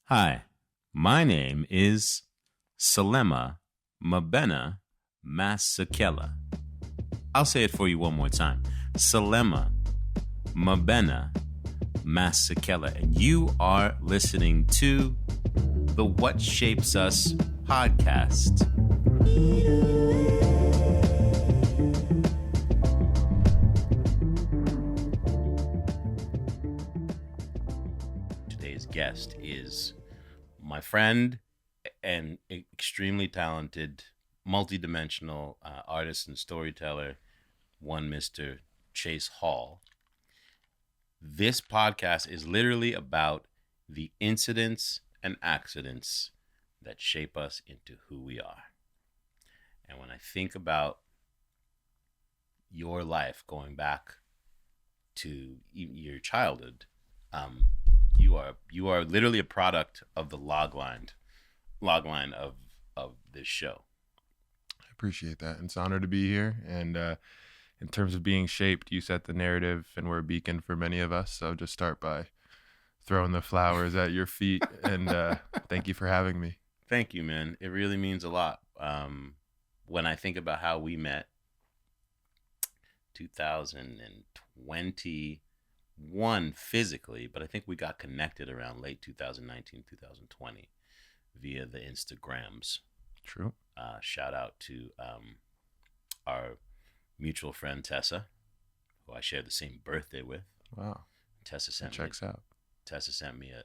Hi, my name is Salema Mabena Masakela. I'll say it for you one more time. Salema Mabena Masakela. And you are listening to the What Shapes Us podcast. Today's guest is my friend and extremely talented, multidimensional artist and storyteller, one Mr. Chase Hall. This podcast is literally about the incidents and accidents that shape us into who we are. And when I think about your life going back to your childhood, you are literally a product of the log line of this show. I appreciate that. It's an honor to be here. And in terms of being shaped, you set the narrative and we're a beacon for many of us. So just start by throwing the flowers at your feet. And thank you for having me. Thank you, man. It really means a lot. When I think about how we met, 2021 physically, but I think we got connected around late 2019, 2020 via the Instagrams. True. Shout out to our mutual friend Tessa, who I share the same birthday with. Wow. Tessa sent me a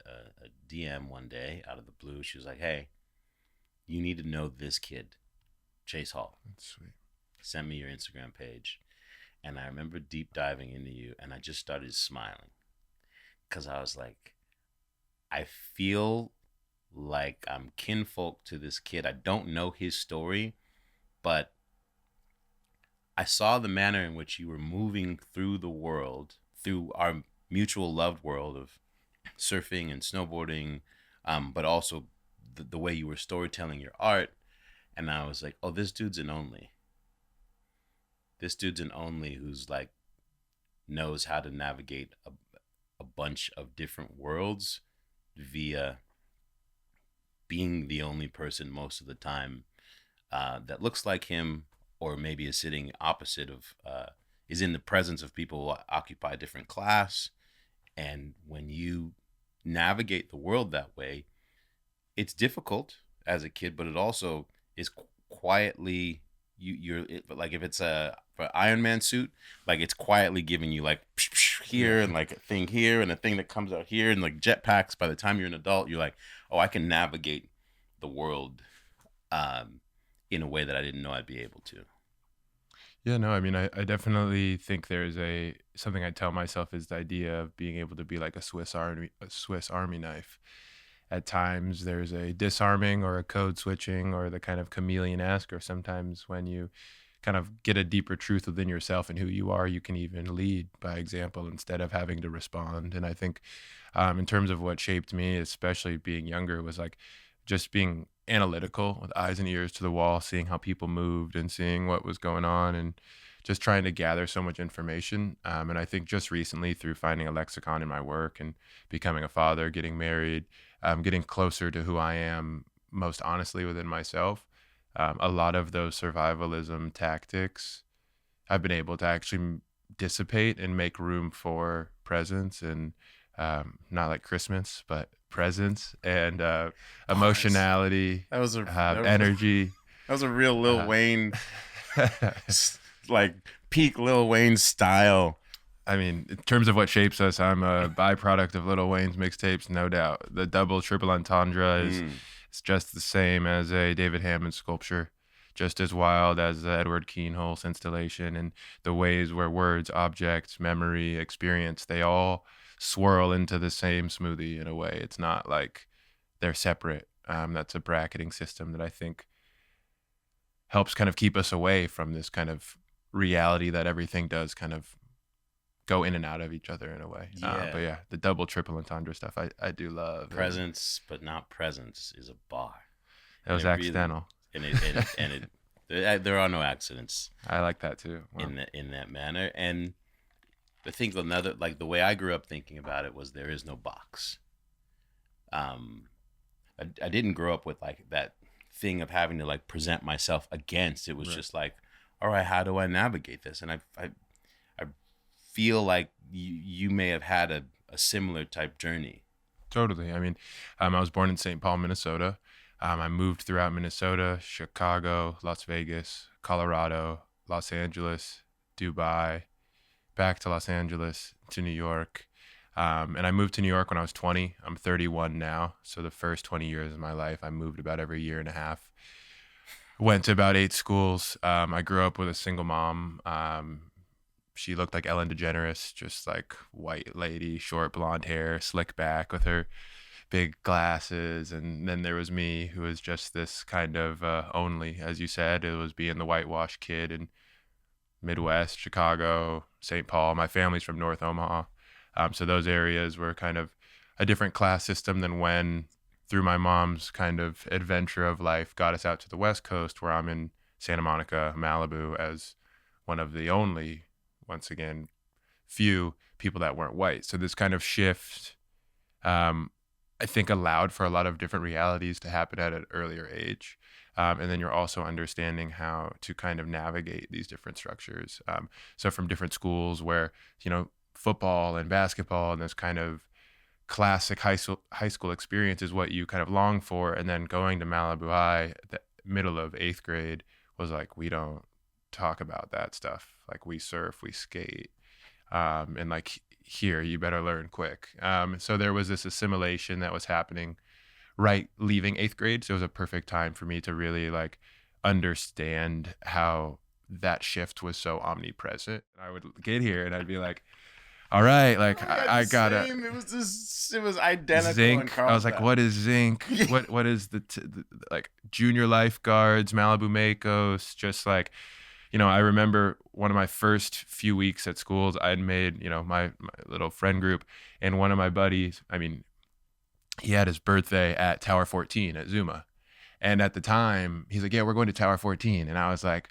DM one day out of the blue. She was like, "Hey, you need to know this kid, Chase Hall." That's sweet. Send me your Instagram page. And I remember deep diving into you, and I just started smiling because I was like, I feel like I'm kinfolk to this kid. I don't know his story, but I saw the manner in which you were moving through the world, through our mutual loved world of surfing and snowboarding, but also the way you were storytelling your art. And I was like, oh, this dude's an only. This dude's an only who's like knows how to navigate a bunch of different worlds via being the only person most of the time that looks like him, or maybe is sitting opposite of, is in the presence of people who occupy a different class. And when you navigate the world that way, it's difficult as a kid, but it also is quietly, like if it's a for Iron Man suit, like it's quietly giving you like here and like a thing here and a thing that comes out here and like jetpacks. By the time you're an adult, you're like, oh, I can navigate the world in a way that I didn't know I'd be able to. Yeah, no, I mean, I definitely think there's something I tell myself is the idea of being able to be like a Swiss Army knife. At times there's a disarming or a code switching or the kind of chameleon-esque, or sometimes when you kind of get a deeper truth within yourself and who you are, you can even lead by example instead of having to respond. And I think in terms of what shaped me, especially being younger, was like just being analytical with eyes and ears to the wall, seeing how people moved and seeing what was going on and just trying to gather so much information. And I think just recently through finding a lexicon in my work and becoming a father, getting married, getting closer to who I am most honestly within myself, a lot of those survivalism tactics I've been able to actually dissipate and make room for presence and not like Christmas, but presence and emotionality, energy. That was a real Lil Wayne, like peak Lil Wayne style. I mean, in terms of what shapes us, I'm a byproduct of Lil Wayne's mixtapes, no doubt. The double, triple entendre is it's just the same as a David Hammond sculpture, just as wild as the Edward Keenholz installation, and the ways where words, objects, memory, experience, they all swirl into the same smoothie in a way. It's not like they're separate. That's a bracketing system that I think helps kind of keep us away from this kind of reality that everything does kind of go in and out of each other in a way. But yeah, the double, triple entendre stuff I do love. Presence, but not presence is a bar. It was accidental. Really, there are no accidents. I like that too. Wow. In that manner. And I think another, like the way I grew up thinking about it was there is no box. I didn't grow up with like that thing of having to like present myself against. It was Right. just like, all right, how do I navigate this? And I feel like you may have had a similar type journey. Totally. I mean, I was born in St. Paul, Minnesota. I moved throughout Minnesota, Chicago, Las Vegas, Colorado, Los Angeles, Dubai, back to Los Angeles, to New York. And I moved to New York when I was 20. I'm 31 now. So the first 20 years of my life, I moved about every year and a half. Went to about 8 schools. I grew up with a single mom. She looked like Ellen DeGeneres, just like white lady, short blonde hair, slick back with her big glasses. And then there was me, who was just this kind of only, as you said, it was being the whitewashed kid in Midwest, Chicago, St. Paul. My family's from North Omaha. So those areas were kind of a different class system than when, through my mom's kind of adventure of life, got us out to the West Coast, where I'm in Santa Monica, Malibu, as one of the only, once again, few people that weren't white. So this kind of shift, I think, allowed for a lot of different realities to happen at an earlier age. And then you're also understanding how to kind of navigate these different structures. So from different schools where, football and basketball and this kind of classic high school experience is what you kind of long for. And then going to Malibu High, the middle of 8th grade, was like, we don't talk about that stuff. Like, we surf, we skate. And like, here, you better learn quick. So there was this assimilation that was happening right leaving 8th grade. So it was a perfect time for me to really like understand how that shift was so omnipresent. I would get here and I'd be like, all right, like I gotta. It was identical. Zinc. I was like, what is zinc? What is the like junior lifeguards, Malibu Makos? Just like, I remember one of my first few weeks at schools, I'd made, my little friend group, and one of my buddies, I mean, he had his birthday at Tower 14 at Zuma. And at the time, he's like, yeah, we're going to Tower 14. And I was like,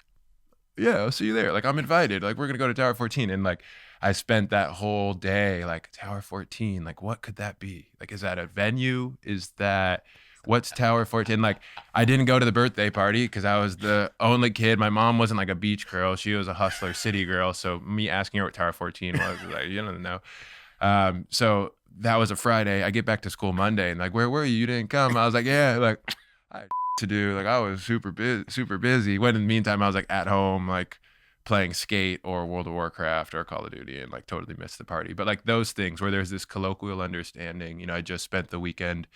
yeah, I'll see you there. Like, I'm invited. Like, we're going to go to Tower 14. And like, I spent that whole day, like, Tower 14, like, what could that be? Like, is that a venue? What's Tower 14? Like, I didn't go to the birthday party because I was the only kid. My mom wasn't like a beach girl. She was a hustler city girl. So me asking her what Tower 14 was like, you don't know. So that was a Friday. I get back to school Monday and like, where were you? You didn't come. I was like, yeah, like I had to do. Like, I was super busy. When in the meantime, I was like at home, like playing skate or World of Warcraft or Call of Duty, and like totally missed the party. But like those things where there's this colloquial understanding, I just spent the weekend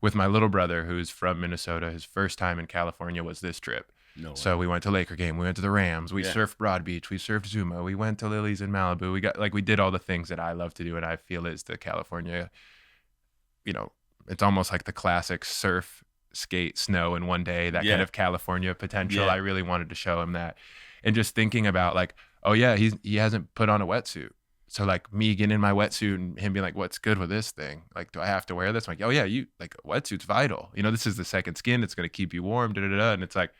with my little brother, who's from Minnesota. His first time in California was this trip. No way. So we went to Laker game. We went to the Rams. We surfed Broad Beach. We surfed Zuma. We went to Lily's in Malibu. We did all the things that I love to do, and I feel is the California, it's almost like the classic surf, skate, snow in one day, that kind of California potential. I really wanted to show him that. And just thinking about like, oh yeah, he hasn't put on a wetsuit. So like me getting in my wetsuit and him being like, what's good with this thing? Like, do I have to wear this? I'm like, oh yeah, like a wetsuit's vital. This is the second skin. It's going to keep you warm. And it's like,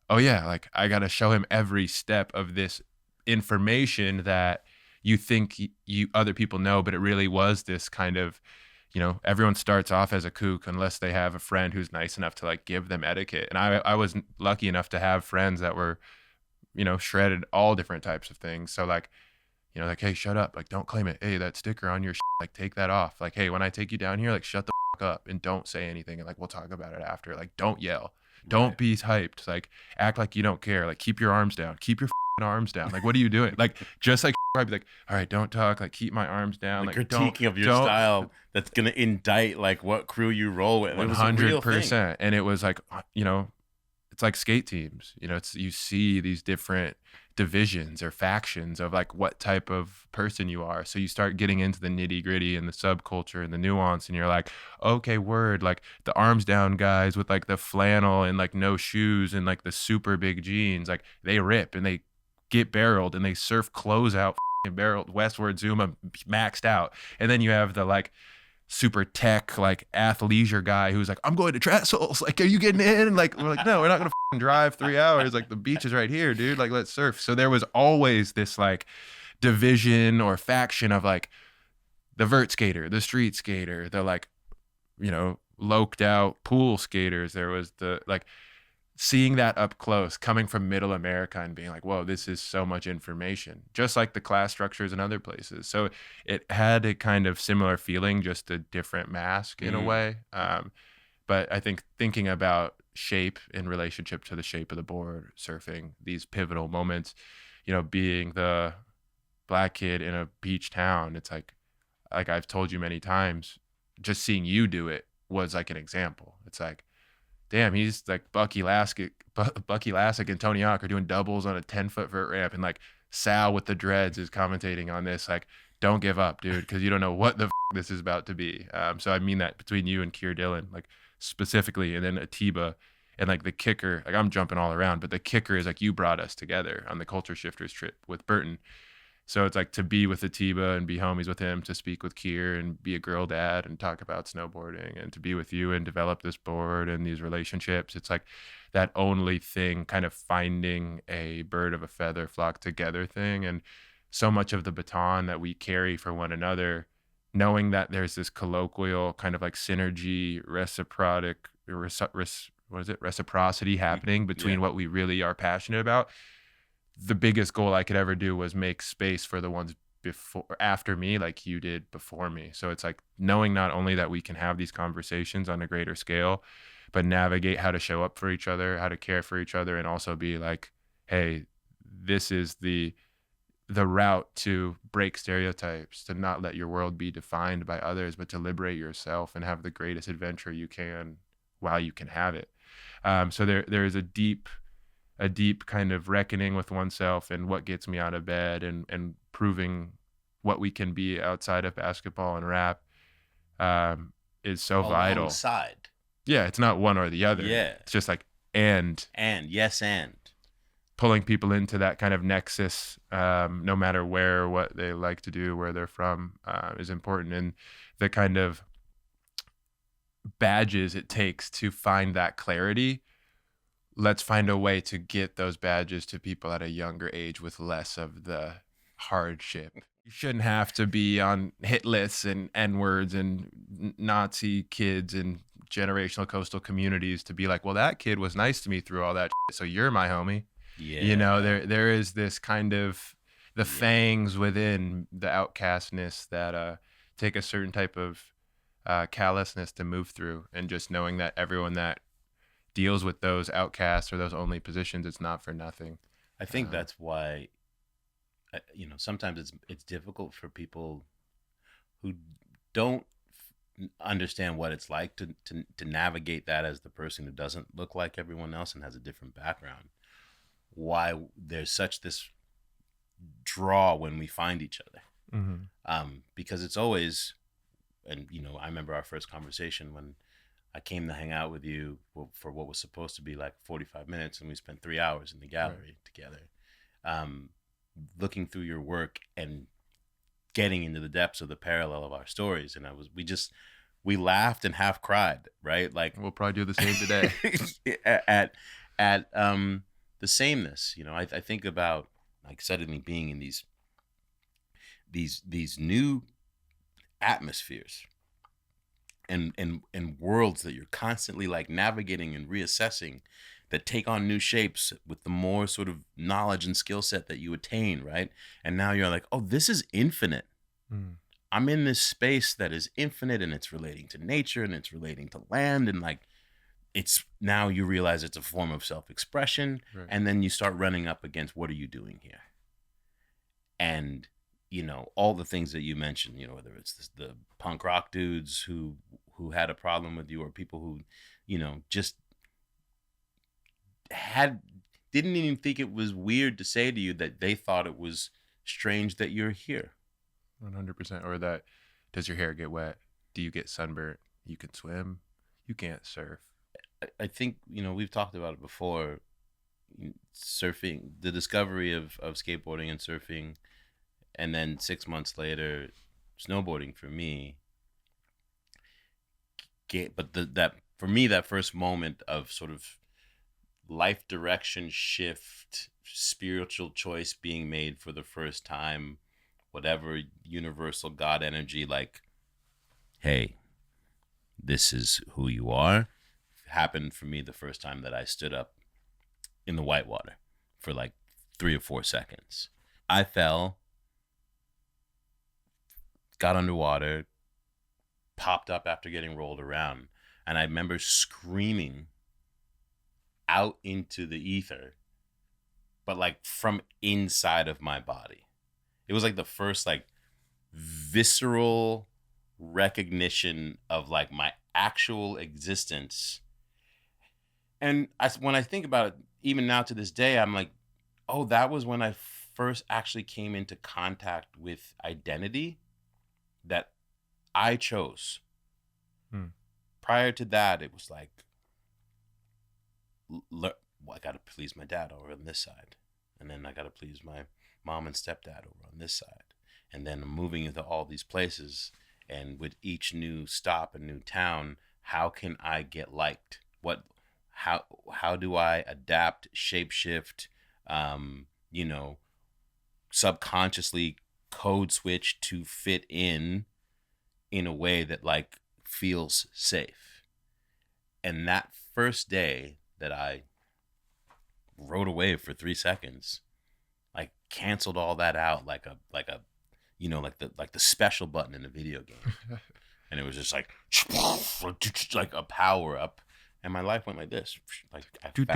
oh yeah, like I got to show him every step of this information that you think other people know, but it really was this kind of, everyone starts off as a kook unless they have a friend who's nice enough to like give them etiquette. And I was lucky enough to have friends that were, shredded all different types of things. So like, like, hey, shut up. Like, don't claim it. Hey, that sticker on your like, take that off. Like, hey, when I take you down here, like, shut the up and don't say anything. And like, we'll talk about it after. Like, don't yell. Don't be hyped. Like, act like you don't care. Like, keep your arms down. Keep your arms down. Like, what are you doing? Like, just like I'd be like, all right, don't talk. Like, keep my arms down. Like, critiquing of your style that's gonna indict like what crew you roll with. 100%. And it was like, it's like skate teams. You see these different divisions or factions of like what type of person you are. So you start getting into the nitty gritty and the subculture and the nuance, and you're like, okay, word, like the arms down guys with like the flannel and like no shoes and like the super big jeans, like they rip and they get barreled and they surf close out barreled westward Zuma maxed out. And then you have the like super tech like athleisure guy who's like, I'm going to Trestles, like, are you getting in? And like, we're like, no, we're not gonna drive 3 hours, like the beach is right here, dude, like let's surf. So there was always this like division or faction of like the vert skater, the street skater, the like loked out pool skaters. There was the like seeing that up close coming from middle America and being like, whoa, this is so much information, just like the class structures in other places. So it had a kind of similar feeling, just a different mask in a way. But I think thinking about shape in relationship to the shape of the board, surfing, these pivotal moments, you know, being the black kid in a beach town, it's like I've told you many times, just seeing you do it was like an example. It's like, damn, he's like Bucky Lassick and Tony Hawk are doing doubles on a 10-foot vert ramp, and like Sal with the dreads is commentating on this. Like, don't give up, dude, because you don't know what the this is about to be. So I mean that between you and Keir Dillon, like specifically, and then Atiba, and like the kicker. Like I'm jumping all around, but the kicker is like you brought us together on the Culture Shifters trip with Burton. So it's like to be with Atiba and be homies with him, to speak with Keir and be a girl dad and talk about snowboarding, and to be with you and develop this board and these relationships. It's like that only thing, kind of finding a bird of a feather flock together thing. And so much of the baton that we carry for one another, knowing that there's this colloquial kind of like synergy, reciprocity happening between what we really are passionate about. The biggest goal I could ever do was make space for the ones after me, like you did before me. So it's like knowing not only that we can have these conversations on a greater scale, but navigate how to show up for each other, how to care for each other, and also be like, hey, this is the route to break stereotypes, to not let your world be defined by others, but to liberate yourself and have the greatest adventure you can while you can have it. So there is a deep kind of reckoning with oneself and what gets me out of bed, and proving what we can be outside of basketball and rap is so vital. Alongside. Yeah, it's not one or the other. Yeah. It's just like, and pulling people into that kind of nexus, no matter where, what they like to do, where they're from, is important. And the kind of badges it takes to find that clarity, let's find a way to get those badges to people at a younger age with less of the hardship. You shouldn't have to be on hit lists and N-words and Nazi kids and generational coastal communities to be like, well, that kid was nice to me through all that shit, so you're my homie. Yeah. You know, there is this kind of the fangs within the outcastness that take a certain type of callousness to move through, and just knowing that everyone that deals with those outcasts or those only positions, it's not for nothing. I think that's why, you know, sometimes it's difficult for people who don't understand what it's like to navigate that as the person who doesn't look like everyone else and has a different background. Why there's such this draw when we find each other. Because it's always, and you know, I remember our first conversation when I came to hang out with you for what was supposed to be like 45 minutes, and we spent 3 hours in the gallery together, looking through your work and getting into the depths of the parallel of our stories. And we laughed and half cried, right? Like, we'll probably do the same today. at the sameness, you know. I think about like suddenly being in these new atmospheres and worlds that you're constantly like navigating and reassessing, that take on new shapes with the more sort of knowledge and skill set that you attain, right? And now you're like, oh, this is infinite. I'm in this space that is infinite, and it's relating to nature, and it's relating to land, and like, it's now you realize it's a form of self-expression, and then you start running up against, what are you doing here? And you know, all the things that you mentioned, you know, whether it's the punk rock dudes who had a problem with you, or people who, you know, just didn't even think it was weird to say to you that they thought it was strange that you're here. 100%. Or that, does your hair get wet? Do you get sunburnt? You can swim. You can't surf. I think, you know, we've talked about it before. Surfing, the discovery of skateboarding and surfing, and then 6 months later, snowboarding for me. But that for me, that first moment of sort of life direction shift, spiritual choice being made for the first time, whatever universal God energy, like, hey, this is who you are. It happened for me the first time that I stood up in the whitewater for like 3 or 4 seconds. I fell, got underwater, popped up after getting rolled around, and I remember screaming out into the ether, but like from inside of my body. It was like the first like visceral recognition of like my actual existence. And when I think about it, even now to this day, I'm like, oh, that was when I first actually came into contact with identity that I chose. Prior to that, it was like, well, I got to please my dad over on this side. And then I got to please my mom and stepdad over on this side. And then moving into all these places. And with each new stop and new town, how can I get liked? How do I adapt, shapeshift, subconsciously code switch to fit in a way that like feels safe? And that first day that I rode away for 3 seconds, like canceled all that out like the special button in a video game. And it was just like a power up. And my life went like this. Like I found...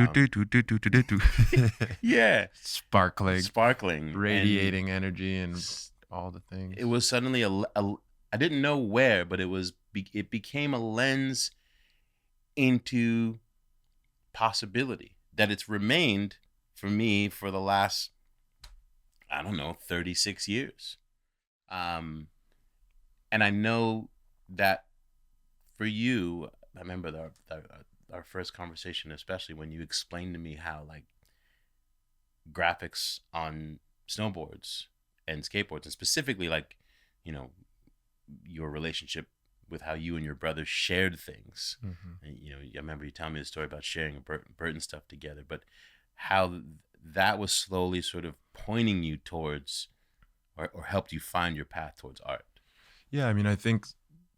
Yeah. Sparkling. Radiating energy and all the things. It was suddenly I didn't know where, but it became a lens into possibility that it's remained for me for the last, 36 years. And I know that for you, I remember our first conversation, especially when you explained to me how like graphics on snowboards and skateboards, and specifically like, your relationship with how you and your brother shared things. Mm-hmm. And, I remember you telling me the story about sharing Burton stuff together, but how that was slowly sort of pointing you towards or helped you find your path towards art. Yeah, I mean, I think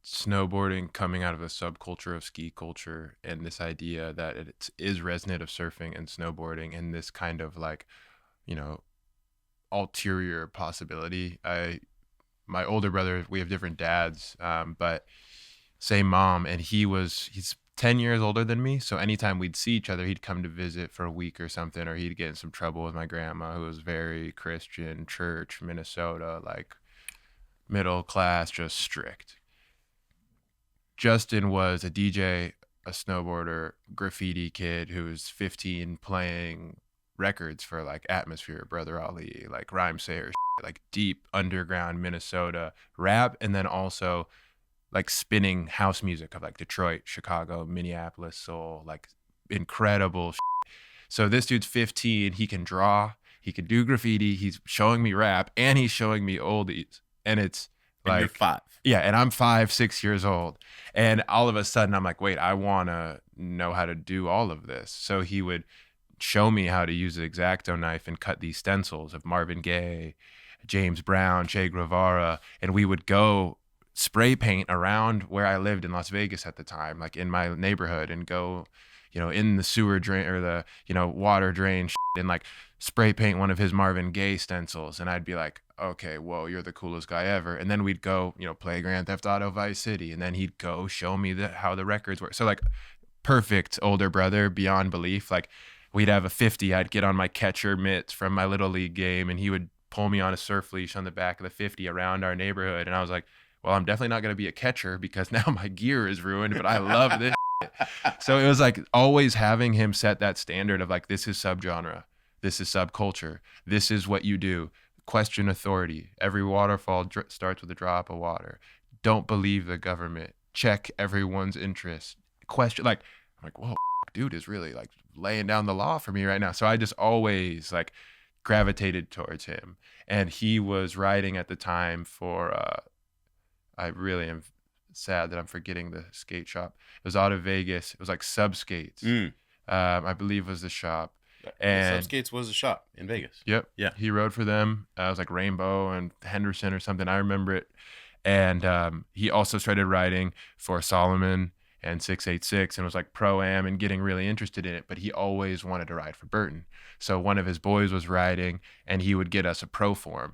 snowboarding coming out of the subculture of ski culture and this idea that it is resonant of surfing and snowboarding and this kind of like, ulterior possibility. My older brother, we have different dads, but same mom, and he's 10 years older than me. So anytime we'd see each other, he'd come to visit for a week or something, or he'd get in some trouble with my grandma, who was very Christian, church, Minnesota, like middle class, just strict. Justin was a DJ, a snowboarder, graffiti kid who was 15 playing records for like Atmosphere, Brother Ali, like Rhymesayers, like deep underground Minnesota rap, and then also like spinning house music of like Detroit, Chicago, Minneapolis soul, like incredible shit. So this dude's 15, he can draw, he can do graffiti, he's showing me rap, and he's showing me oldies. And it's like, and you're 5. Yeah, and I'm 5, 6 years old. And all of a sudden I'm like, wait, I want to know how to do all of this. So he would show me how to use the X-Acto knife and cut these stencils of Marvin Gaye, James Brown, Che Guevara, and we would go spray paint around where I lived in Las Vegas at the time, like in my neighborhood, and go, in the sewer drain or the, water drain and like spray paint one of his Marvin Gaye stencils. And I'd be like, okay, whoa, you're the coolest guy ever. And then we'd go, play Grand Theft Auto Vice City. And then he'd go show me how the records work. So like perfect older brother beyond belief. Like we'd have a 50, I'd get on my catcher mitts from my little league game, and he would pull me on a surf leash on the back of the 50 around our neighborhood. And I was like, well, I'm definitely not going to be a catcher because now my gear is ruined, but I love this shit. So it was like always having him set that standard of like, this is subgenre, this is subculture, this is what you do. Question authority. Every waterfall starts with a drop of water. Don't believe the government. Check everyone's interest. Question, like, I'm like, whoa, dude is really like laying down the law for me right now. So I just always like gravitated towards him. And he was writing at the time for, I really am sad that I'm forgetting the skate shop. It was out of Vegas. It was like Subskates, I believe was the shop. And Subskates was a shop in Vegas. Yep. Yeah. He rode for them. It was like Rainbow and Henderson or something. I remember it. And he also started riding for Solomon and 686 and was like pro-am and getting really interested in it, but he always wanted to ride for Burton. So one of his boys was riding, and he would get us a pro form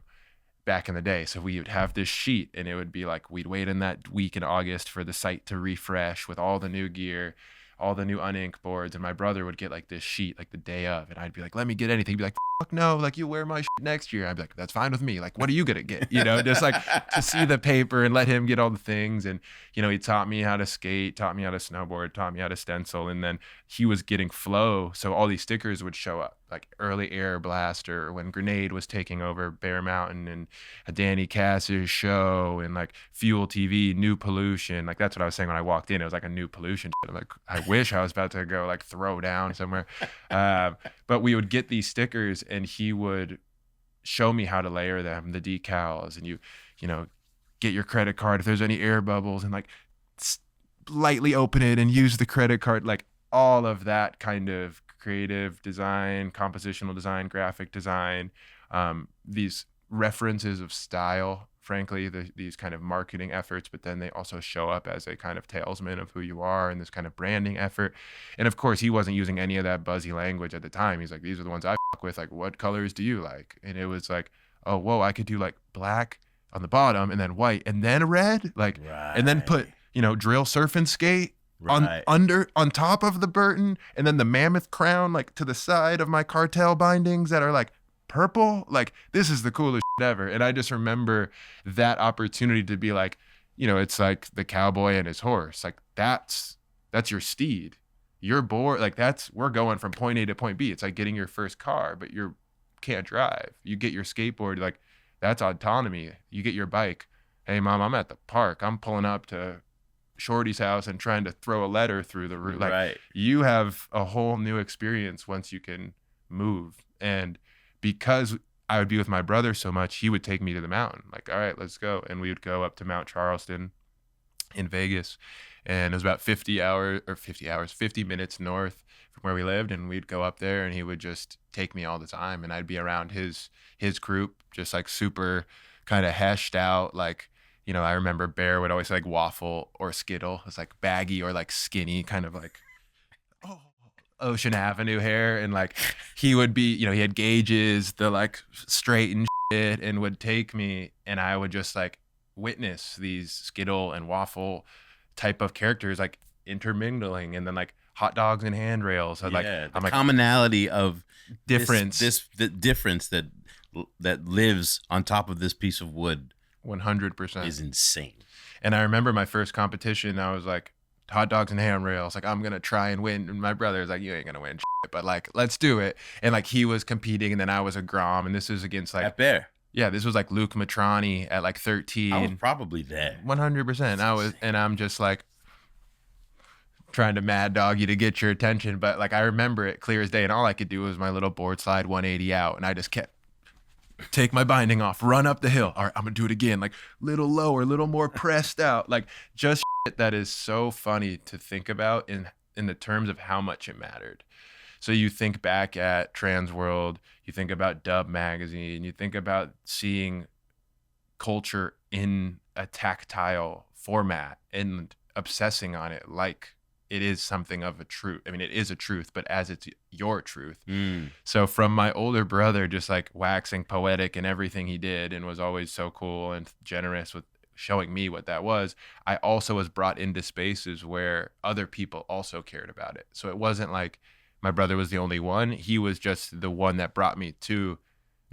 back in the day. So we would have this sheet, and it would be like, we'd wait in that week in August for the site to refresh with all the new gear, all the new unink boards, and my brother would get like this sheet like the day of, and I'd be like, let me get anything. He'd be like, fuck no, like you wear my shit next year. I'd be like, that's fine with me. Like, what are you gonna get? You know, just like to see the paper and let him get all the things. And you know, he taught me how to skate, taught me how to snowboard, taught me how to stencil, and then he was getting flow, so all these stickers would show up, like early Air Blaster, when Grenade was taking over Bear Mountain, and a Danny Cass's show, and like Fuel TV, New Pollution. Like that's what I was saying when I walked in. It was like a New Pollution shit. I'm like, I wish I was about to go like throw down somewhere. But we would get these stickers, and he would show me how to layer them, the decals, and you know, get your credit card if there's any air bubbles, and like lightly open it and use the credit card, like all of that kind of creative design, compositional design, graphic design, these references of style, frankly, these kind of marketing efforts, but then they also show up as a kind of talesman of who you are and this kind of branding effort. And of course, he wasn't using any of that buzzy language at the time. He's like, these are the ones I fuck with. Like, what colors do you like? And it was like, oh, whoa, I could do like black on the bottom and then white and then red, like, and then put, you know, drill, surf, and skate on top of the Burton, and then the mammoth crown like to the side of my cartel bindings that are like purple. Like, this is the coolest shit ever. And I just remember that opportunity to be like, you know, it's like the cowboy and his horse. Like that's your steed. You're bored. Like we're going from point A to point B. It's like getting your first car, but you can't drive. You get your skateboard, like that's autonomy. You get your bike. Hey mom, I'm at the park. I'm pulling up to Shorty's house and trying to throw a letter through the roof. Like you have a whole new experience once you can move. And because I would be with my brother so much, he would take me to the mountain. Like, all right, let's go. And we would go up to Mount Charleston in Vegas. And it was about 50 minutes north from where we lived. And we'd go up there, and he would just take me all the time. And I'd be around his group, just like super kind of heshed out. Like, you know, I remember Bear would always say like waffle or Skittle. It's like baggy or like skinny, kind of like, oh, Ocean Avenue hair. And like he would be, you know, he had gauges, the like straight and shit, and would take me, and I would just like witness these Skittle and waffle type of characters like intermingling, and then like hot dogs and handrails. I'm like commonality of difference, the difference that lives on top of this piece of wood 100% is insane. And I remember my first competition, I was like, hot dogs and handrails, like I'm gonna try and win. And my brother's like, you ain't gonna win shit, but like let's do it. And like he was competing, and then I was a Grom, and this was against like at Bear. Yeah, this was like Luke Matrani at like 13. I was probably there. 100%. And I'm just like trying to mad dog you to get your attention. But like I remember it clear as day, and all I could do was my little board slide 180 out, and I just kept take my binding off, run up the hill. All right, I'm gonna do it again, like little lower, little more pressed out, like just shit that is so funny to think about in the terms of how much it mattered. So you think back at Trans World, you think about Dub Magazine, you think about seeing culture in a tactile format and obsessing on it like it is something of a truth. I mean, it is a truth, but as it's your truth. So from my older brother, just like waxing poetic in everything he did, and was always so cool and generous with showing me what that was, I also was brought into spaces where other people also cared about it. So it wasn't like my brother was the only one. He was just the one that brought me to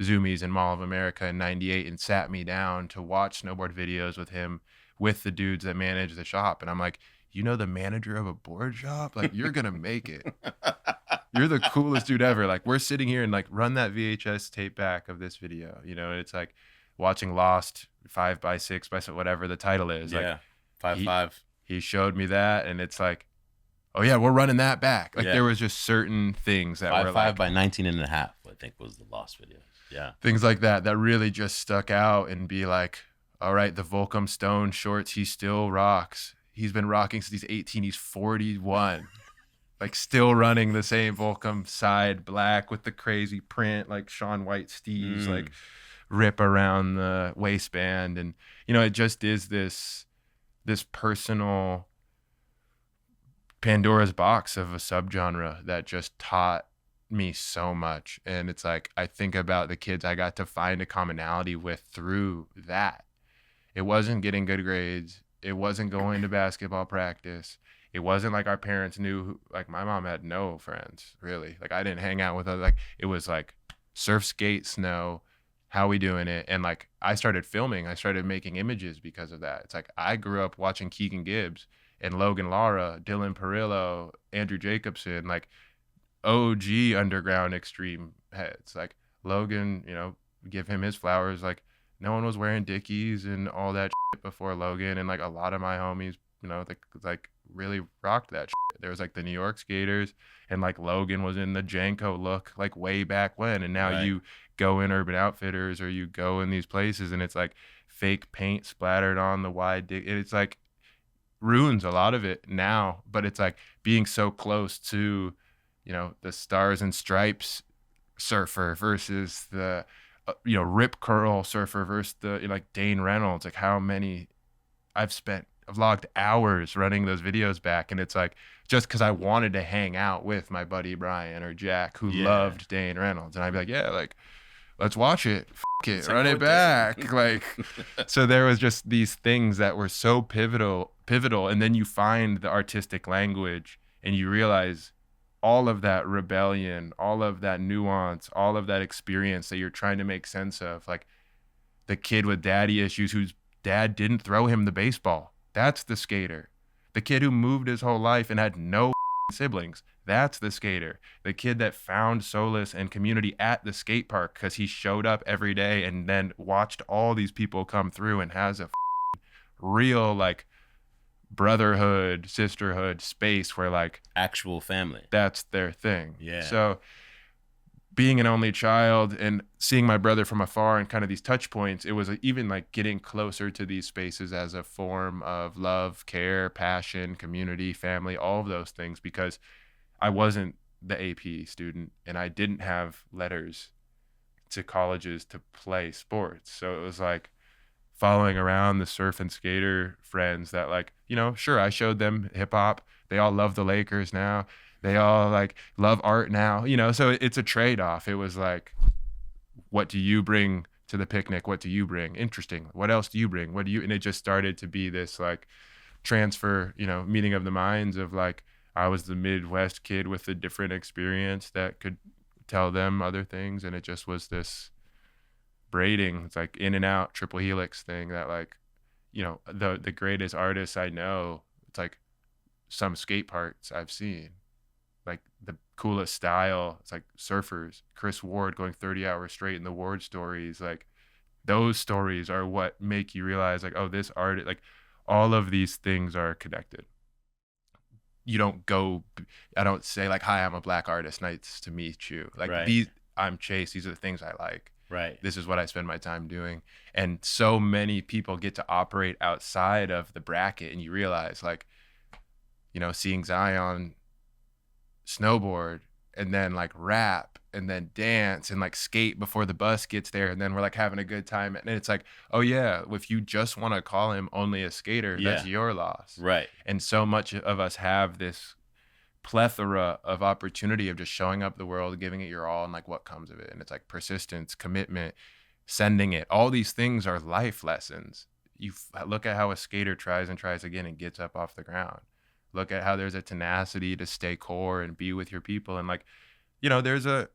Zoomies and Mall of America in 98 and sat me down to watch snowboard videos with him, with the dudes that manage the shop. And I'm like, you know, the manager of a board shop, like you're going to make it. You're the coolest dude ever. Like we're sitting here and like run that VHS tape back of this video, you know, and it's like watching Lost 5x6 by whatever the title is. Yeah. Like 5-5. He showed me that, and it's like, oh yeah, we're running that back. Like there was just certain things that were like 5 by 19 and a half, I think was the Lost video. Yeah. Things like that really just stuck out, and be like, all right, the Volcom Stone shorts, he still rocks. He's been rocking since he's 18. He's 41. Like still running the same Volcom side black with the crazy print, like Shaun White Steves, like rip around the waistband. And, you know, it just is this personal Pandora's box of a subgenre that just taught me so much. And it's like, I think about the kids I got to find a commonality with through that. It wasn't getting good grades. It wasn't going to basketball practice. It wasn't like our parents knew like my mom had no friends really. Like I didn't hang out with other, like it was like surf, skate, snow, how we doing it? And like I started filming, I started making images because of that. It's like I grew up watching Keegan Gibbs and Logan Lara, Dylan Perillo, Andrew Jacobson, like OG underground extreme heads. Like Logan, you know, give him his flowers. Like no one was wearing Dickies and all that shit before Logan. And like a lot of my homies, you know, like really rocked that shit. There was like the New York skaters, and like Logan was in the Janko look like way back when. And now you go in Urban Outfitters or you go in these places and it's like fake paint splattered on the wide dick. It's like ruins a lot of it now, but it's like being so close to, you know, the Stars and Stripes surfer versus the you know, Rip Curl surfer versus the, you know, like Dane Reynolds. Like how many I've logged hours running those videos back, and it's like just because I wanted to hang out with my buddy Brian or Jack who loved Dane Reynolds, and I'd be like, yeah, like let's watch it, it, run it back. Like so there was just these things that were so pivotal, and then you find the artistic language and you realize all of that rebellion, all of that nuance, all of that experience that you're trying to make sense of. Like the kid with daddy issues whose dad didn't throw him the baseball. That's the skater. The kid who moved his whole life and had no siblings. That's the skater. The kid that found solace and community at the skate park because he showed up every day and then watched all these people come through and has a real like brotherhood, sisterhood space where like actual family, that's their thing. Yeah. So being an only child and seeing my brother from afar and kind of these touch points, it was even like getting closer to these spaces as a form of love, care, passion, community, family, all of those things, because I wasn't the AP student and I didn't have letters to colleges to play sports. So it was like following around the surf and skater friends that like, you know, sure, I showed them hip hop. They all love the Lakers now. They all like love art now, you know, so it's a trade-off. It was like, what do you bring to the picnic? What do you bring? Interesting. What else do you bring? What do you, and it just started to be this like transfer, you know, meeting of the minds of like, I was the Midwest kid with a different experience that could tell them other things. And it just was this braiding. It's like in and out triple helix thing that like, you know, the greatest artists I know, it's like some skate parks I've seen. Like the coolest style, it's like surfers, Chris Ward going 30 hours straight in the Ward stories. Like those stories are what make you realize like, oh, this art, like all of these things are connected. You don't go, I don't say like, hi, I'm a black artist, nice to meet you. Like I'm Chase, these are the things I like. Right. This is what I spend my time doing. And so many people get to operate outside of the bracket, and you realize like, you know, seeing Zion snowboard and then like rap and then dance and like skate before the bus gets there, and then we're like having a good time, and it's like, oh yeah, if you just want to call him only a skater, that's your loss. Right. And so much of us have this plethora of opportunity of just showing up the world, giving it your all, and like what comes of it. And it's like persistence, commitment, sending it, all these things are life lessons. You look at how a skater tries and tries again and gets up off the ground. Look at how there's a tenacity to stay core and be with your people. And like, you know, there's a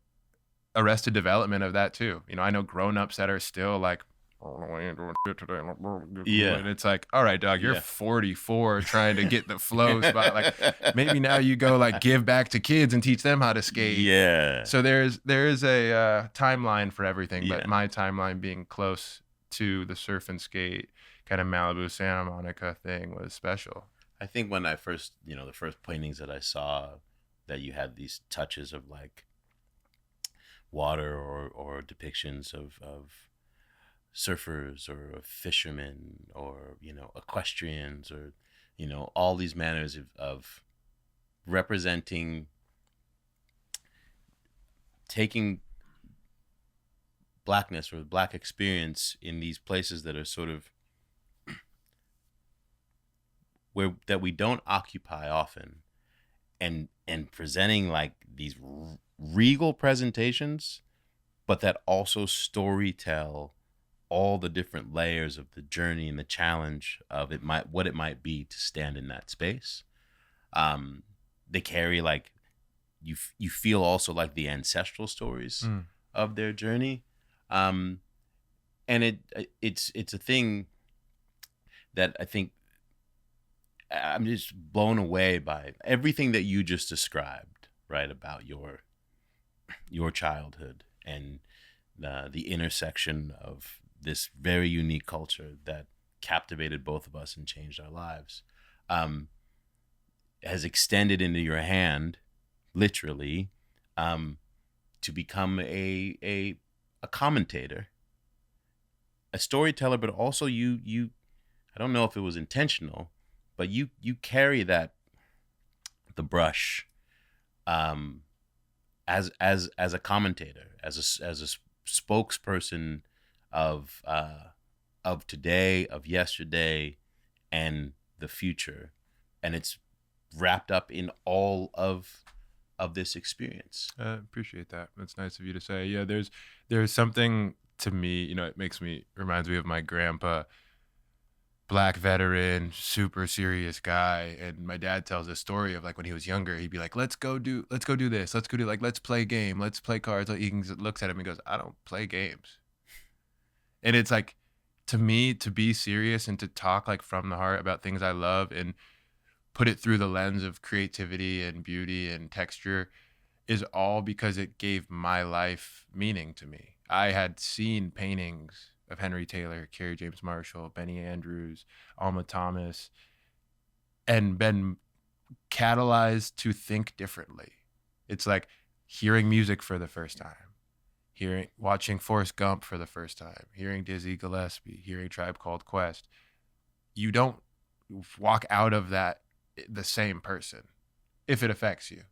arrested development of that too. You know, I know grown-ups that are still like, oh, I ain't doing shit today. Yeah. And it's like, all right, dog, you're 44 trying to get the flow spot. Like maybe now you go like give back to kids and teach them how to skate. Yeah. So there is a timeline for everything, but my timeline being close to the surf and skate kind of Malibu, Santa Monica thing was special. I think when I first, you know, the first paintings that I saw that you had these touches of like water or depictions of surfers or fishermen or, you know, equestrians or, you know, all these manners of representing, taking blackness or black experience in these places that are sort of where that we don't occupy often, and presenting like these regal presentations, but that also story tell all the different layers of the journey and the challenge of what it might be to stand in that space. They carry like you feel also like the ancestral stories of their journey, and it's a thing that I think I'm just blown away by everything that you just described, right, about your childhood and the intersection of this very unique culture that captivated both of us and changed our lives, has extended into your hand, literally, to become a commentator, a storyteller, but also you I don't know if it was intentional, but you carry the brush, as a commentator, as a spokesperson of today, of yesterday, and the future, and it's wrapped up in all of this experience. I appreciate that. That's nice of you to say. Yeah, there's something to me, reminds me of my grandpa, black veteran, super serious guy. And my dad tells a story of like when he was younger, he'd be like, let's go do this. Let's go do, like, let's play a game. Let's play cards. He looks at him and goes, I don't play games. And it's like, to me, to be serious and to talk like from the heart about things I love and put it through the lens of creativity and beauty and texture is all because it gave my life meaning to me. I had seen paintings of Henry Taylor, Kerry James Marshall, Benny Andrews, Alma Thomas, and been catalyzed to think differently. It's like hearing music for the first time, watching Forrest Gump for the first time, hearing Dizzy Gillespie, hearing Tribe Called Quest. You don't walk out of that the same person if it affects you.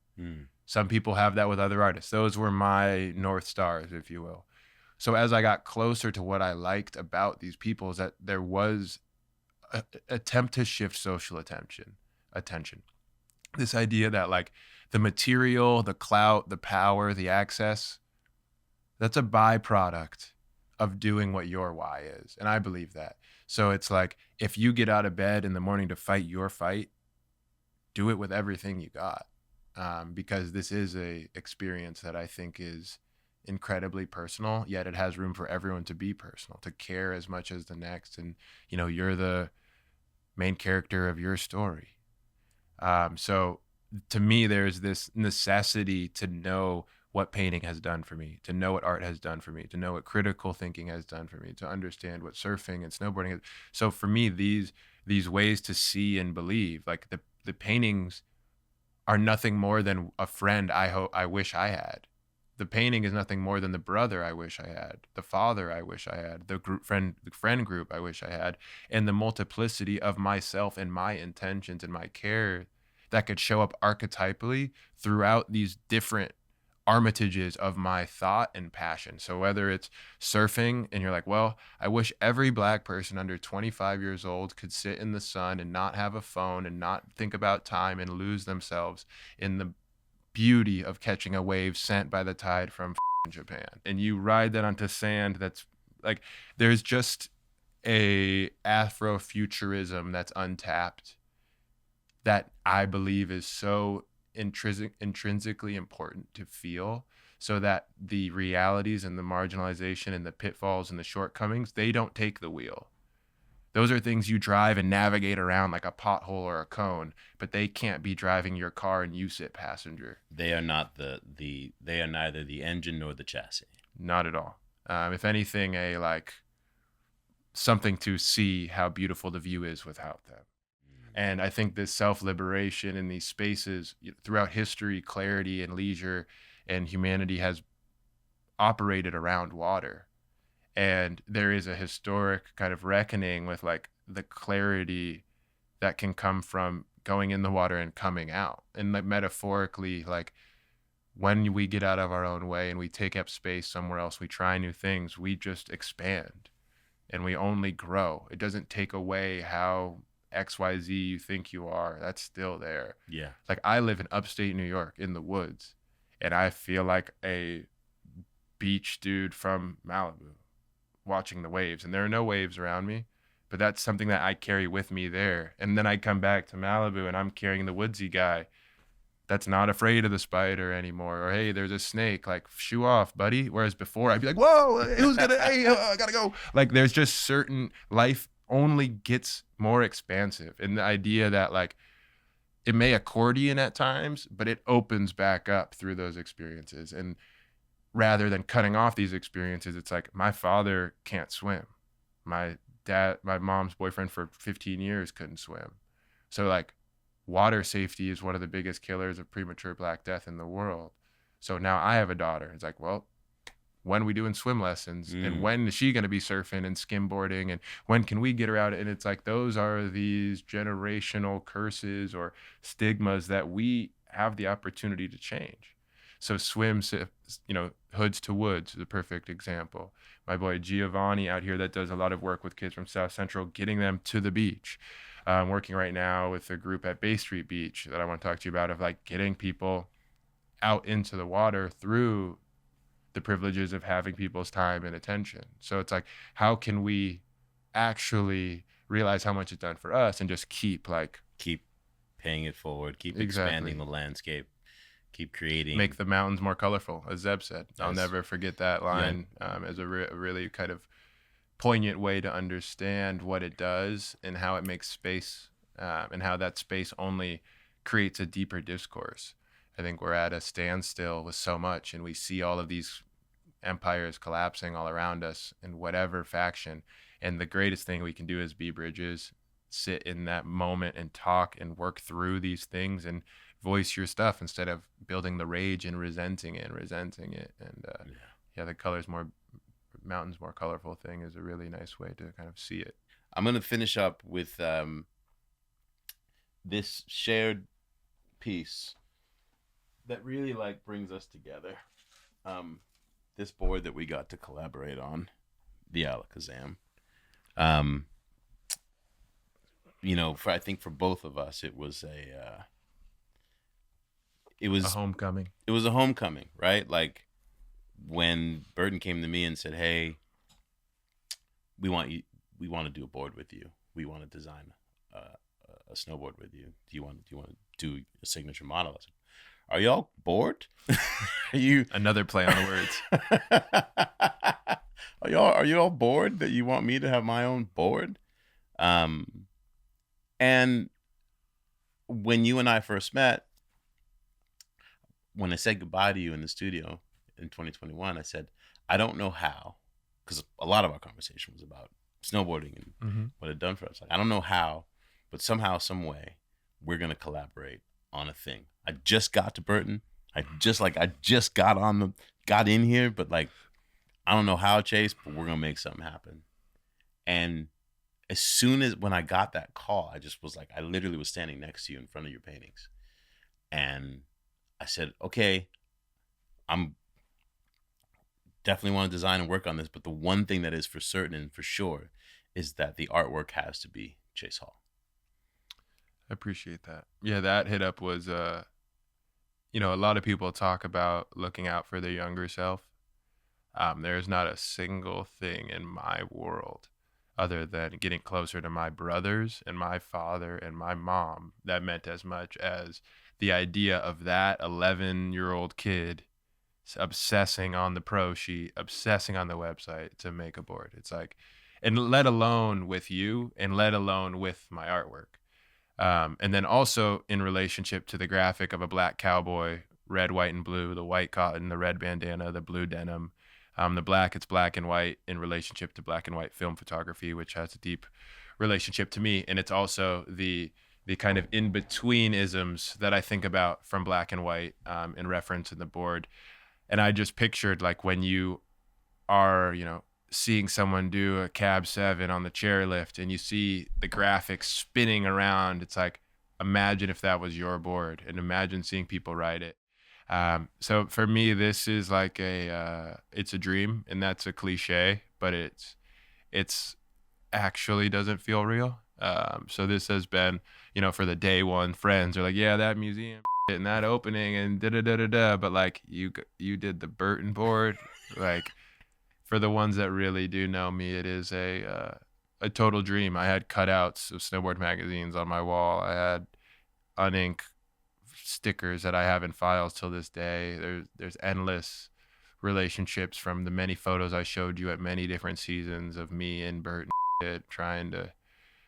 Some people have that with other artists. Those were my North Stars, if you will. So as I got closer to what I liked about these people is that there was an attempt to shift social attention. This idea that like the material, the clout, the power, the access, that's a byproduct of doing what your why is. And I believe that. So it's like, if you get out of bed in the morning to fight your fight, do it with everything you got. Because this is a experience that I think is incredibly personal, yet it has room for everyone to be personal, to care as much as the next. And, you're the main character of your story. So to me, there's this necessity to know what painting has done for me, to know what art has done for me, to know what critical thinking has done for me, to understand what surfing and snowboarding is. So for me, these ways to see and believe, like the paintings are nothing more than a friend I wish I had. The painting is nothing more than the brother I wish I had, the father I wish I had, the friend group I wish I had, and the multiplicity of myself and my intentions and my care that could show up archetypally throughout these different armitages of my thought and passion. So whether it's surfing and you're like, well, I wish every black person under 25 years old could sit in the sun and not have a phone and not think about time and lose themselves in the beauty of catching a wave sent by the tide from Japan. And you ride that onto sand that's like, there's just a Afrofuturism that's untapped that I believe is so intrinsically important to feel, so that the realities and the marginalization and the pitfalls and the shortcomings, they don't take the wheel. Those are things you drive and navigate around like a pothole or a cone, but they can't be driving your car and you sit passenger. They are not they are neither the engine nor the chassis. Not at all. If anything, something to see how beautiful the view is without them. And I think this self-liberation in these spaces throughout history, clarity and leisure and humanity has operated around water. And there is a historic kind of reckoning with like the clarity that can come from going in the water and coming out. And like metaphorically, like when we get out of our own way and we take up space somewhere else, we try new things, we just expand and we only grow. It doesn't take away how XYZ you think you are. That's still there. Yeah. Like I live in upstate New York in the woods, and I feel like a beach dude from Malibu watching the waves, and there are no waves around me, but that's something that I carry with me there. And then I come back to Malibu and I'm carrying the woodsy guy that's not afraid of the spider anymore, or hey, there's a snake, like shoo off, buddy. Whereas before I'd be like, whoa, who's gonna, hey, I gotta go. Like there's just certain, life only gets more expansive, and the idea that like it may accordion at times, but it opens back up through those experiences. And rather than cutting off these experiences, it's like my father can't swim, my mom's boyfriend for 15 years couldn't swim, so like water safety is one of the biggest killers of premature Black Death in the world. So now I have a daughter. It's like, well, when are we doing swim lessons? And when is she going to be surfing and skimboarding? And when can we get her out? And it's like, those are these generational curses or stigmas that we have the opportunity to change. So swims, you know, hoods to woods is a perfect example. My boy Giovanni out here that does a lot of work with kids from South Central, getting them to the beach. I'm working right now with a group at Bay Street Beach that I want to talk to you about, of like getting people out into the water through the privileges of having people's time and attention. So it's like, how can we actually realize how much it's done for us and just keep paying it forward, keep expanding the landscape, keep creating, make the mountains more colorful, as Zeb said. Yes. I'll never forget that line as a really kind of poignant way to understand what it does and how it makes space, and how that space only creates a deeper discourse. I think we're at a standstill with so much, and we see all of these empires collapsing all around us in whatever faction. And the greatest thing we can do is be bridges, sit in that moment and talk and work through these things and voice your stuff instead of building the rage and resenting it. And the mountains more colorful thing is a really nice way to kind of see it. I'm going to finish up with this shared piece that really like brings us together. This board that we got to collaborate on, the Alakazam. You know, I think for both of us, it was a homecoming. It was a homecoming, right? Like when Burton came to me and said, "Hey, we want to do a board with you. We want to design a snowboard with you. Do you want to do a signature model?" I said, "Are y'all bored? Are you another play on the words? Are you all bored that you want me to have my own board?" And when you and I first met, when I said goodbye to you in the studio in 2021, I said, I don't know how, because a lot of our conversation was about snowboarding and what it had done for us. Like, I don't know how, but somehow, some way, we're going to collaborate on a thing. I just got to Burton. I just got in here, but like, I don't know how, Chase, but we're going to make something happen. And as soon as when I got that call, I just was like, I literally was standing next to you in front of your paintings. And I said, okay, I'm definitely want to design and work on this, but the one thing that is for certain and for sure is that the artwork has to be Chase Hall. I appreciate that. Yeah, that hit up was, a lot of people talk about looking out for their younger self. There's not a single thing in my world other than getting closer to my brothers and my father and my mom that meant as much as the idea of that 11-year-old kid obsessing on the pro sheet, obsessing on the website to make a board. It's like, and let alone with you and let alone with my artwork. And then also in relationship to the graphic of a black cowboy, red, white, and blue, the white cotton, the red bandana, the blue denim, the black, it's black and white in relationship to black and white film photography, which has a deep relationship to me. And it's also the kind of in-between isms that I think about from black and white in reference in the board. And I just pictured like when you are, seeing someone do a cab 7 on the chairlift and you see the graphics spinning around, it's like, imagine if that was your board and imagine seeing people ride it. So for me, this is like it's a dream, and that's a cliche, but it's actually doesn't feel real. So this has been, for the day one, friends are like, yeah, that museum and that opening and da da da da da. But like you did the Burton board, like for the ones that really do know me, it is a total dream. I had cutouts of snowboard magazines on my wall. I had unink stickers that I have in files till this day. There's endless relationships from the many photos I showed you at many different seasons of me and Bert and trying to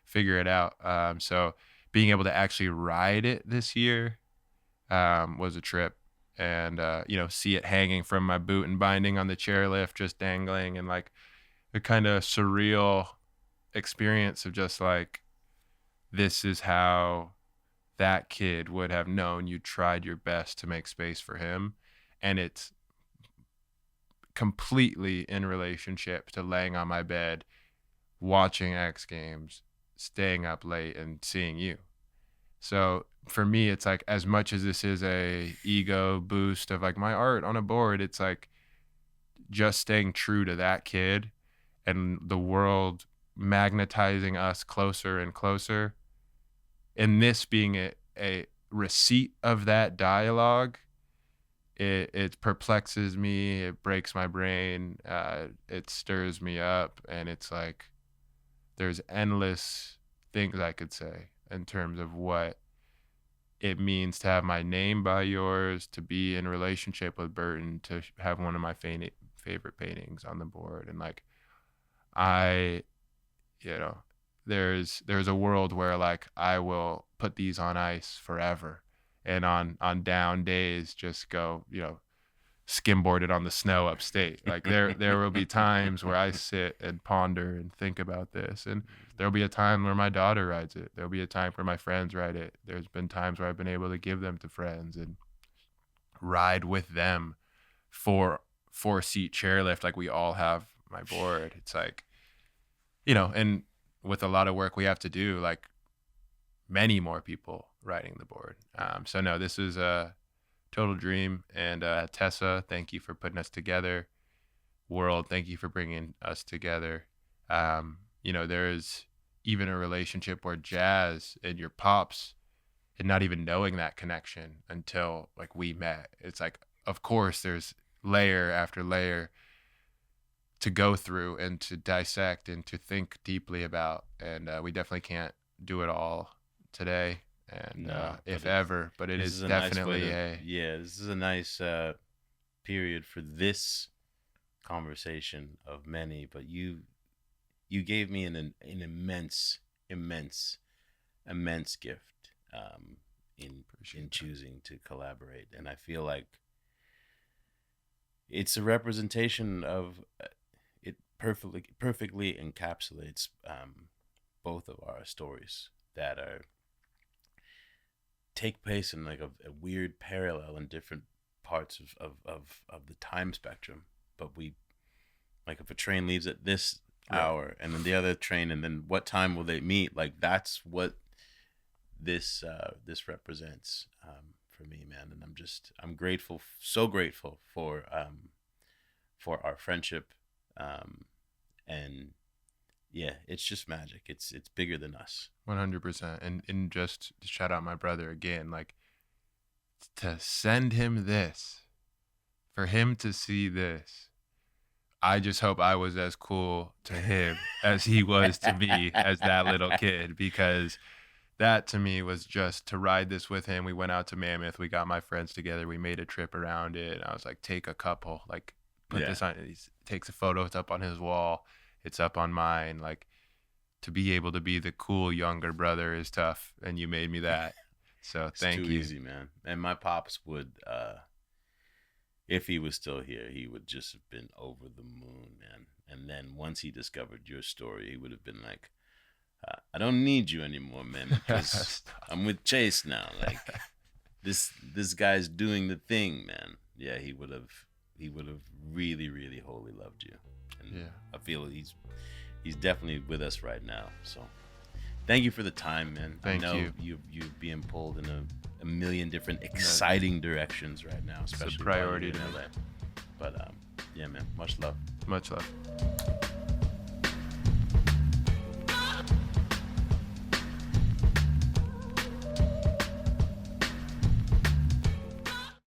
figure it out. So being able to actually ride it this year was a trip, and see it hanging from my boot and binding on the chairlift, just dangling, and like a kind of surreal experience of just like, this is how that kid would have known you tried your best to make space for him. And it's completely in relationship to laying on my bed, watching X Games, staying up late, and seeing you. So for me, it's like, as much as this is a ego boost of like my art on a board, it's like just staying true to that kid and the world magnetizing us closer and closer. And this being a receipt of that dialogue, it perplexes me, it breaks my brain, it stirs me up, and it's like there's endless things I could say in terms of what it means to have my name by yours, to be in relationship with Burton, to have one of my favorite paintings on the board. And like, I, there's a world where like I will put these on ice forever, and on down days just go, skimboard it on the snow upstate. Like there will be times where I sit and ponder and think about this, and there'll be a time where my daughter rides it. There'll be a time where my friends ride it. There's been times where I've been able to give them to friends and ride with them for 4-seat chairlift. Like we all have my board. It's like, and with a lot of work we have to do, like many more people riding the board. So no, this is a total dream. And Tessa, thank you for putting us together. World, thank you for bringing us together. There's even a relationship where Jazz and your pops, and not even knowing that connection until like we met. It's like, of course, there's layer after layer to go through and to dissect and to think deeply about. And we definitely can't do it all today, and if ever, but it is definitely this is a nice period for this conversation of many. But you gave me an immense gift in choosing to collaborate, and I feel like it's a representation of it perfectly encapsulates both of our stories that take place in like a weird parallel in different parts of the time spectrum. But we, like, if a train leaves at this hour and then the other train, and then what time will they meet? Like, that's what this represents for me, man. And I'm grateful, so grateful for our friendship, and yeah, it's just magic. It's bigger than us. 100%. And just to shout out my brother again, like, to send him this, for him to see this, I just hope I was as cool to him as he was to me as that little kid, because that to me was just to ride this with him. We went out to Mammoth, we got my friends together, we made a trip around it, and I was like, take a couple, like, put this on. He takes a photo, it's up on his wall, it's up on mine. Like, to be able to be the cool younger brother is tough, and you made me that. So thank you. It's too easy, man. And my pops would, if he was still here, he would just have been over the moon, man. And then once he discovered your story, he would have been like, I don't need you anymore, man, because I'm with Chase now. Like, this guy's doing the thing, man. Yeah, he would have really, really wholly loved you. And I feel he's definitely with us right now. So thank you for the time, man. Thank I know you. you being pulled in a million different exciting directions right now, especially it's a priority while to you're in me. LA. But yeah, man, much love. Much love.